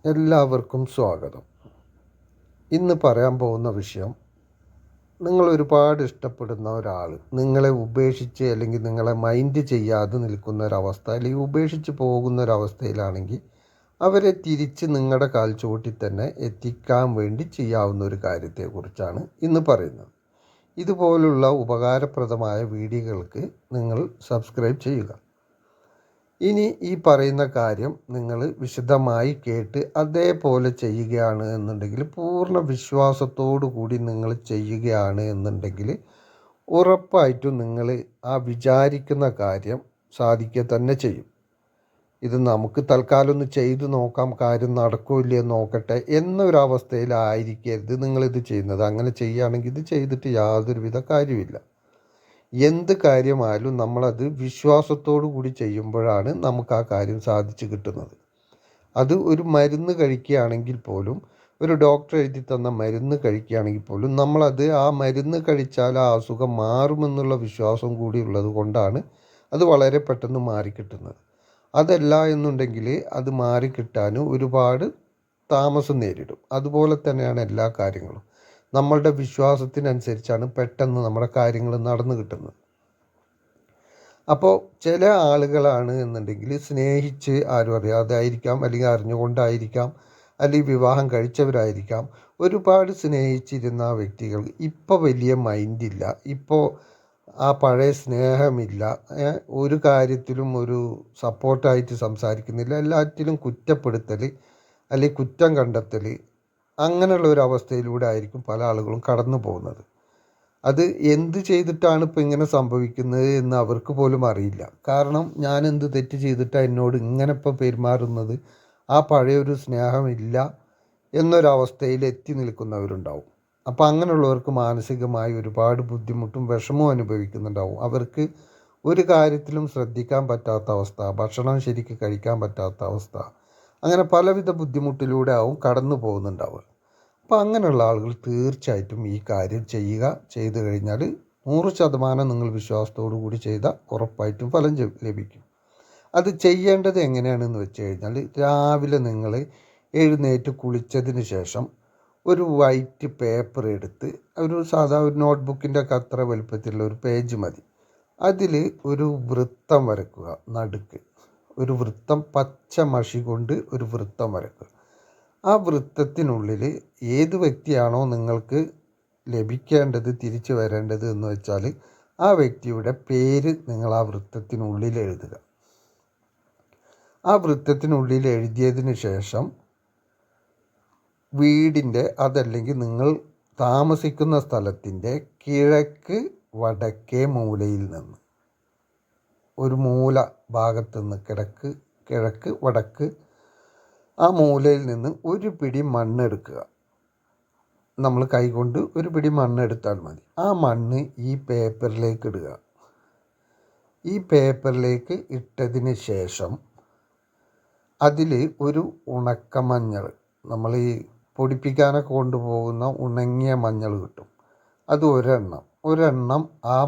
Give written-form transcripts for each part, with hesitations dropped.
എല്ലാവർക്കും സ്വാഗതം. ഇന്ന് പറയാൻ പോകുന്ന വിഷയം, നിങ്ങൾ ഒരുപാട് ഇഷ്ടപ്പെടുന്ന ഒരാൾ നിങ്ങളെ ഉപേക്ഷിച്ച് അല്ലെങ്കിൽ നിങ്ങളെ മൈൻഡ് ചെയ്യാതെ നിൽക്കുന്ന ഒരവസ്ഥ, അല്ലെങ്കിൽ ഉപേക്ഷിച്ച് പോകുന്ന ഒരവസ്ഥയിലാണെങ്കിൽ അവരെ തിരിച്ച് നിങ്ങളുടെ കാൽച്ചുവട്ടിൽ തന്നെ എത്തിക്കാൻ വേണ്ടി ചെയ്യാവുന്ന ഒരു കാര്യത്തെക്കുറിച്ചാണ് ഇന്ന് പറയുന്നത്. ഇതുപോലുള്ള ഉപകാരപ്രദമായ വീഡിയോകൾക്ക് നിങ്ങൾ സബ്സ്ക്രൈബ് ചെയ്യുക. ഇനി ഈ പറയുന്ന കാര്യം നിങ്ങൾ വിശദമായി കേട്ട് അതേപോലെ ചെയ്യുകയാണ് എന്നുണ്ടെങ്കിൽ, പൂർണ്ണ വിശ്വാസത്തോടു കൂടി നിങ്ങൾ ചെയ്യുകയാണ് എന്നുണ്ടെങ്കിൽ, ഉറപ്പായിട്ടും നിങ്ങൾ ആ വിചാരിക്കുന്ന കാര്യം സാധിക്കുക തന്നെ ചെയ്യും. ഇത് നമുക്ക് തൽക്കാലം ഒന്ന് ചെയ്തു നോക്കാം, കാര്യം നടക്കില്ലേ നോക്കട്ടെ എന്നൊരവസ്ഥയിലായിരിക്കരുത് നിങ്ങളിത് ചെയ്യുന്നത്. അങ്ങനെ ചെയ്യുകയാണെങ്കിൽ ഇത് ചെയ്തിട്ട് യാതൊരുവിധ കാര്യമില്ല. എന്ത് കാര്യമായാലും നമ്മളത് വിശ്വാസത്തോടു കൂടി ചെയ്യുമ്പോഴാണ് നമുക്ക് ആ കാര്യം സാധിച്ചു കിട്ടുന്നത്. അത് ഒരു മരുന്ന് കഴിക്കുകയാണെങ്കിൽ പോലും, ഒരു ഡോക്ടർ എഴുതി തന്ന മരുന്ന് കഴിക്കുകയാണെങ്കിൽ പോലും, നമ്മളത് ആ മരുന്ന് കഴിച്ചാൽ ആ അസുഖം മാറുമെന്നുള്ള വിശ്വാസം കൂടി ഉള്ളത് കൊണ്ടാണ് അത് വളരെ പെട്ടെന്ന് മാറിക്കിട്ടുന്നത്. അതല്ല എന്നുണ്ടെങ്കിൽ അത് മാറിക്കിട്ടാൻ ഒരുപാട് താമസം നേരിടും. അതുപോലെ തന്നെയാണ് എല്ലാ കാര്യങ്ങളും. നമ്മളുടെ വിശ്വാസത്തിനനുസരിച്ചാണ് പെട്ടെന്ന് നമ്മുടെ കാര്യങ്ങൾ നടന്നു കിട്ടുന്നത്. അപ്പോൾ ചില ആളുകളാണ് എന്നുണ്ടെങ്കിൽ സ്നേഹിച്ച് ആരും അറിയാതായിരിക്കാം, അല്ലെങ്കിൽ അറിഞ്ഞുകൊണ്ടായിരിക്കാം, അല്ലെങ്കിൽ വിവാഹം കഴിച്ചവരായിരിക്കാം, ഒരുപാട് സ്നേഹിച്ചിരുന്ന ആ വ്യക്തികൾ ഇപ്പോൾ വലിയ മൈൻഡില്ല, ഇപ്പോൾ ആ പഴയ സ്നേഹമില്ല, ഒരു കാര്യത്തിലും ഒരു സപ്പോർട്ടായിട്ട് സംസാരിക്കുന്നില്ല, എല്ലാറ്റിലും കുറ്റപ്പെടുത്തൽ അല്ലെങ്കിൽ കുറ്റം കണ്ടെത്തൽ, അങ്ങനെയുള്ള ഒരു അവസ്ഥയിലൂടെ ആയിരിക്കും പല ആളുകളും കടന്നു പോകുന്നത്. അത് എന്ത് ചെയ്തിട്ടാണ് ഇപ്പോൾ ഇങ്ങനെ സംഭവിക്കുന്നത് എന്ന് അവർക്ക് പോലും അറിയില്ല. കാരണം ഞാൻ എന്ത് തെറ്റ് ചെയ്തിട്ടാണ് എന്നോട് ഇങ്ങനെ ഇപ്പോൾ പെരുമാറുന്നത്, ആ പഴയൊരു സ്നേഹമില്ല എന്നൊരവസ്ഥയിൽ എത്തി നിൽക്കുന്നവരുണ്ടാവും. അപ്പോൾ അങ്ങനെയുള്ളവർക്ക് മാനസികമായി ഒരുപാട് ബുദ്ധിമുട്ടും വിഷമവും അനുഭവിക്കുന്നുണ്ടാവും. അവർക്ക് ഒരു കാര്യത്തിലും ശ്രദ്ധിക്കാൻ പറ്റാത്ത അവസ്ഥ, ഭക്ഷണം ശരിക്ക് കഴിക്കാൻ പറ്റാത്ത അവസ്ഥ, അങ്ങനെ പലവിധ ബുദ്ധിമുട്ടിലൂടെ ആവും കടന്നു പോകുന്നുണ്ടാവുക. അപ്പോൾ അങ്ങനെയുള്ള ആളുകൾ തീർച്ചയായിട്ടും ഈ കാര്യം ചെയ്യുക. ചെയ്തു കഴിഞ്ഞാൽ 100% നിങ്ങൾ വിശ്വാസത്തോടു കൂടി ചെയ്താൽ ഉറപ്പായിട്ടും ഫലം ലഭിക്കും. അത് ചെയ്യേണ്ടത് എങ്ങനെയാണെന്ന് വെച്ച് കഴിഞ്ഞാൽ, രാവിലെ നിങ്ങൾ എഴുന്നേറ്റ് കുളിച്ചതിന് ശേഷം ഒരു വൈറ്റ് പേപ്പർ എടുത്ത്, ഒരു ഒരു നോട്ട്ബുക്കിൻ്റെ ഒക്കെ അത്ര വലുപ്പത്തിലുള്ള ഒരു പേജ് മതി. അതിൽ ഒരു വൃത്തം വരയ്ക്കുക. നടുക്ക് ഒരു വൃത്തം, പച്ച മഷി കൊണ്ട് ഒരു വൃത്തം വരയ്ക്കുക. ആ വൃത്തത്തിനുള്ളിൽ ഏത് വ്യക്തിയാണോ നിങ്ങൾക്ക് ലഭിക്കേണ്ടത്, തിരിച്ചു വരേണ്ടത് എന്ന് വെച്ചാൽ, ആ വ്യക്തിയുടെ പേര് നിങ്ങൾ ആ വൃത്തത്തിനുള്ളിൽ എഴുതുക. ആ വൃത്തത്തിനുള്ളിൽ എഴുതിയതിന് ശേഷം വീടിൻ്റെ, അതല്ലെങ്കിൽ നിങ്ങൾ താമസിക്കുന്ന സ്ഥലത്തിൻ്റെ കിഴക്ക് വടക്കേ മൂലയിൽ നിന്ന്, ഒരു മൂല ഭാഗത്ത് നിന്ന്, കിഴക്ക് വടക്ക് ആ മൂലയിൽ നിന്ന് ഒരു പിടി മണ്ണെടുക്കുക. നമ്മൾ കൈകൊണ്ട് ഒരു പിടി മണ്ണെടുത്താൽ മതി. ആ മണ്ണ് ഈ പേപ്പറിലേക്ക് ഇടുക. ഈ പേപ്പറിലേക്ക് ഇട്ടതിന് ശേഷം അതിൽ ഒരു ഉണക്കമഞ്ഞൾ, നമ്മൾ ഈ പൊടിപ്പിക്കാനൊക്കെ കൊണ്ടുപോകുന്ന ഉണങ്ങിയ മഞ്ഞൾ കിട്ടും, അത് ഒരെണ്ണം ആ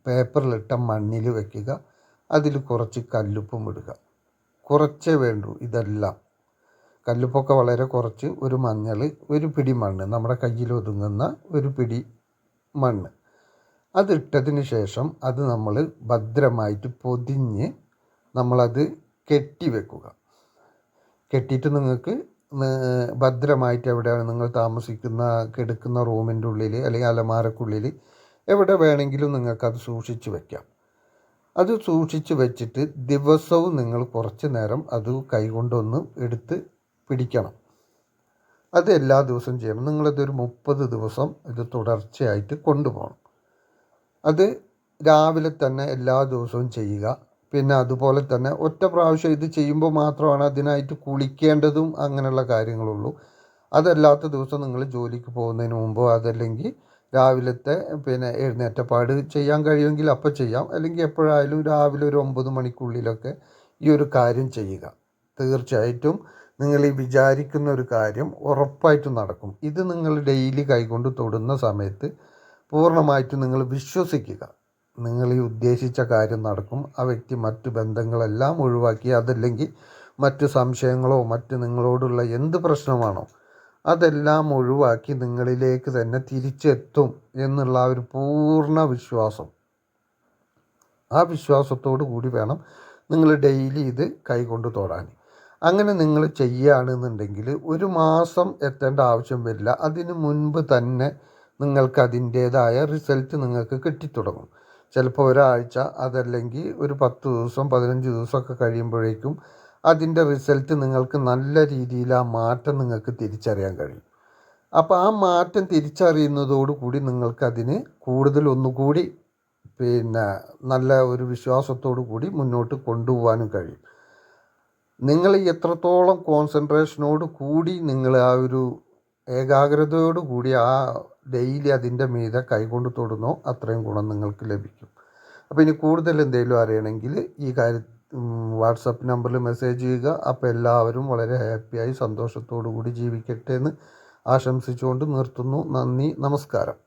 പേപ്പറിലിട്ട മണ്ണിൽ വയ്ക്കുക. അതിൽ കുറച്ച് കല്ലുപ്പും ഇടുക. കുറച്ചേ വേണ്ടൂ ഇതെല്ലാം. കല്ലുപ്പൊക്കെ വളരെ കുറച്ച്, ഒരു മഞ്ഞൾ, ഒരു പിടി മണ്ണ്, നമ്മുടെ കയ്യിൽ ഒതുങ്ങുന്ന ഒരു പിടി മണ്ണ്, അതിട്ടതിന് ശേഷം അത് നമ്മൾ ഭദ്രമായിട്ട് പൊതിഞ്ഞ് നമ്മളത് കെട്ടി വെക്കുക. കെട്ടിയിട്ട് നിങ്ങൾക്ക് ഭദ്രമായിട്ട് എവിടെയാണ് നിങ്ങൾ താമസിക്കുന്ന, കിടക്കുന്ന റൂമിൻ്റെ ഉള്ളിൽ അല്ലെങ്കിൽ അലമാരക്കുള്ളിൽ എവിടെ വേണമെങ്കിലും നിങ്ങൾക്കത് സൂക്ഷിച്ച് വയ്ക്കാം. അത് സൂക്ഷിച്ച് വെച്ചിട്ട് ദിവസവും നിങ്ങൾ കുറച്ച് നേരം അത് കൈകൊണ്ടൊന്ന് എടുത്ത് പിടിക്കണം. അത് എല്ലാ ദിവസവും ചെയ്യണം. നിങ്ങളിതൊരു 30 ദിവസം ഇത് തുടർച്ചയായിട്ട് കൊണ്ടുപോകണം. അത് രാവിലെ തന്നെ എല്ലാ ദിവസവും ചെയ്യുക. പിന്നെ അതുപോലെ തന്നെ ഒറ്റ പ്രാവശ്യം ഇത് ചെയ്യുമ്പോൾ മാത്രമാണ് അതിനായിട്ട് കുളിക്കേണ്ടതും അങ്ങനെയുള്ള കാര്യങ്ങളുള്ളൂ. അതല്ലാത്ത ദിവസം നിങ്ങൾ ജോലിക്ക് പോകുന്നതിന് മുമ്പോ, അതല്ലെങ്കിൽ രാവിലത്തെ എഴുന്നേറ്റപ്പാട് ചെയ്യാൻ കഴിയുമെങ്കിൽ അപ്പോൾ ചെയ്യാം. അല്ലെങ്കിൽ എപ്പോഴായാലും രാവിലെ ഒരു 9 മണിക്കുള്ളിലൊക്കെ ഈ ഒരു കാര്യം ചെയ്യുക. തീർച്ചയായിട്ടും നിങ്ങൾ ഈ വിചാരിക്കുന്ന ഒരു കാര്യം ഉറപ്പായിട്ടും നടക്കും. ഇത് നിങ്ങൾ ഡെയിലി കൈകൊണ്ട് തൊടുന്ന സമയത്ത് പൂർണ്ണമായിട്ടും നിങ്ങൾ വിശ്വസിക്കുക, നിങ്ങൾ ഈ ഉദ്ദേശിച്ച കാര്യം നടക്കും. ആ വ്യക്തി മറ്റു ബന്ധങ്ങളെല്ലാം ഒഴിവാക്കി, അതല്ലെങ്കിൽ മറ്റ് സംശയങ്ങളോ മറ്റ് നിങ്ങളോടുള്ള എന്ത് പ്രശ്നമാണോ അതെല്ലാം ഒഴിവാക്കി നിങ്ങളിലേക്ക് തന്നെ തിരിച്ചെത്തും എന്നുള്ള ആ ഒരു പൂർണ്ണ വിശ്വാസം, ആ വിശ്വാസത്തോടു കൂടി വേണം നിങ്ങൾ ഡെയിലി ഇത് കൈകൊണ്ട് തൊടാൻ. അങ്ങനെ നിങ്ങൾ ചെയ്യുകയാണെന്നുണ്ടെങ്കിൽ ഒരു മാസം എത്തേണ്ട ആവശ്യം വരില്ല. അതിന് മുൻപ് തന്നെ നിങ്ങൾക്ക് അതിൻ്റേതായ റിസൾട്ട് നിങ്ങൾക്ക് കിട്ടിത്തുടങ്ങും. ചിലപ്പോൾ ഒരാഴ്ച, അതല്ലെങ്കിൽ ഒരു 10 ദിവസം 15 ദിവസമൊക്കെ കഴിയുമ്പോഴേക്കും അതിൻ്റെ റിസൾട്ട് നിങ്ങൾക്ക് നല്ല രീതിയിൽ ആ മാറ്റം നിങ്ങൾക്ക് തിരിച്ചറിയാൻ കഴിയും. അപ്പോൾ ആ മാറ്റം തിരിച്ചറിയുന്നതോടുകൂടി നിങ്ങൾക്കതിന് കൂടുതൽ ഒന്നുകൂടി നല്ല ഒരു വിശ്വാസത്തോടു കൂടി മുന്നോട്ട് കൊണ്ടുപോകാനും കഴിയും. നിങ്ങൾ എത്രത്തോളം കോൺസെൻട്രേഷനോട് കൂടി നിങ്ങൾ ആ ഒരു ഏകാഗ്രതയോട് കൂടി ആ ഡെയിലി അതിൻ്റെ മീതെ കൈകൊണ്ട് തൊടുന്നോ അത്രയും ഗുണം നിങ്ങൾക്ക് ലഭിക്കും. അപ്പോൾ ഇനി കൂടുതൽ എന്തെങ്കിലും അറിയണമെങ്കിൽ ഈ കാര്യം വാട്സപ്പ് നമ്പറിൽ മെസ്സേജ് ചെയ്യുക. അപ്പോൾ എല്ലാവരും വളരെ ഹാപ്പിയായി സന്തോഷത്തോടു കൂടി ജീവിക്കട്ടെ എന്ന് ആശംസിച്ചുകൊണ്ട് നിർത്തുന്നു. നന്ദി, നമസ്കാരം.